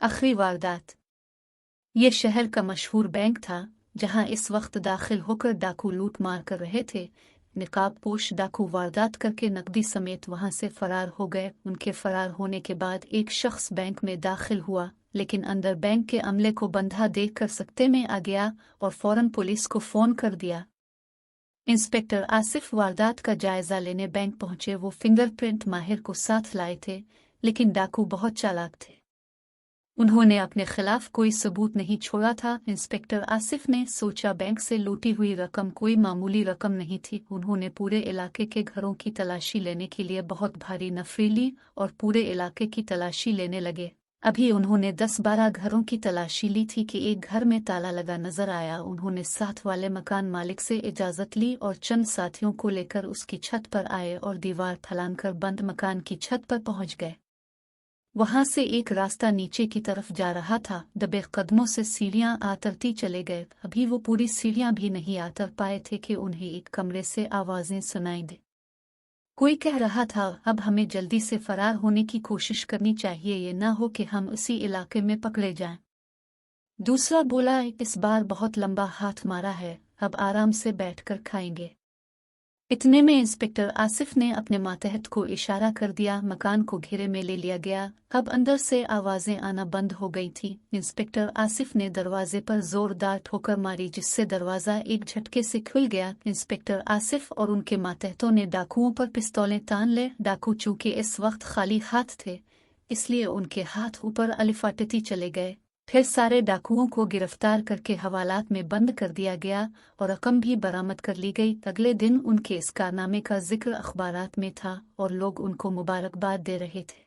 आखिरी वारदात। ये शहर का मशहूर बैंक था जहां इस वक्त दाखिल होकर डाकू लूट मार कर रहे थे। निकाब पोश डाकू वारदात करके नकदी समेत वहां से फरार हो गए। उनके फरार होने के बाद एक शख्स बैंक में दाखिल हुआ, लेकिन अंदर बैंक के अमले को बंधा देखकर सकते में आ गया और फौरन पुलिस को फोन कर दिया। इंस्पेक्टर आसिफ वारदात का जायजा लेने बैंक पहुंचे। वो फिंगरप्रिंट माहिर को साथ लाए थे, लेकिन डाकू बहुत चालाक थे। उन्होंने अपने खिलाफ कोई सबूत नहीं छोड़ा था। इंस्पेक्टर आसिफ ने सोचा बैंक से लूटी हुई रकम कोई मामूली रकम नहीं थी। उन्होंने पूरे इलाके के घरों की तलाशी लेने के लिए बहुत भारी नफरी ली और पूरे इलाके की तलाशी लेने लगे। अभी उन्होंने 10-12 घरों की तलाशी ली थी कि एक घर में ताला लगा नजर आया। उन्होंने साथ वाले मकान मालिक से इजाजत ली और चंद साथियों को लेकर उसकी छत पर आए और दीवार फलांकर बंद मकान की छत पर पहुंच गए। वहां से एक रास्ता नीचे की तरफ जा रहा था। दबे कदमों से सीढ़ियां आतरती चले गए। अभी वो पूरी सीढ़ियां भी नहीं आतर पाए थे कि उन्हें एक कमरे से आवाजें सुनाई दे। कोई कह रहा था, अब हमें जल्दी से फरार होने की कोशिश करनी चाहिए, ये ना हो कि हम उसी इलाके में पकड़े जाएं। दूसरा बोला, इस बार बहुत लंबा हाथ मारा है, अब आराम से बैठकर खाएंगे। इतने में इंस्पेक्टर आसिफ ने अपने मातहत को इशारा कर दिया। मकान को घेरे में ले लिया गया। अब अंदर से आवाजें आना बंद हो गई थी। इंस्पेक्टर आसिफ ने दरवाजे पर जोरदार ठोकर मारी, जिससे दरवाजा एक झटके से खुल गया। इंस्पेक्टर आसिफ और उनके मातहतों ने डाकुओं पर पिस्तौलें तान ले। डाकू चूंकि इस वक्त खाली हाथ थे, इसलिए उनके हाथ ऊपर अलिफाटती चले गए। फिर सारे डाकुओं को गिरफ्तार करके हवालात में बंद कर दिया गया और रकम भी बरामद कर ली गई। अगले दिन उनके इस कारनामे का जिक्र अखबारात में था और लोग उनको मुबारकबाद दे रहे थे।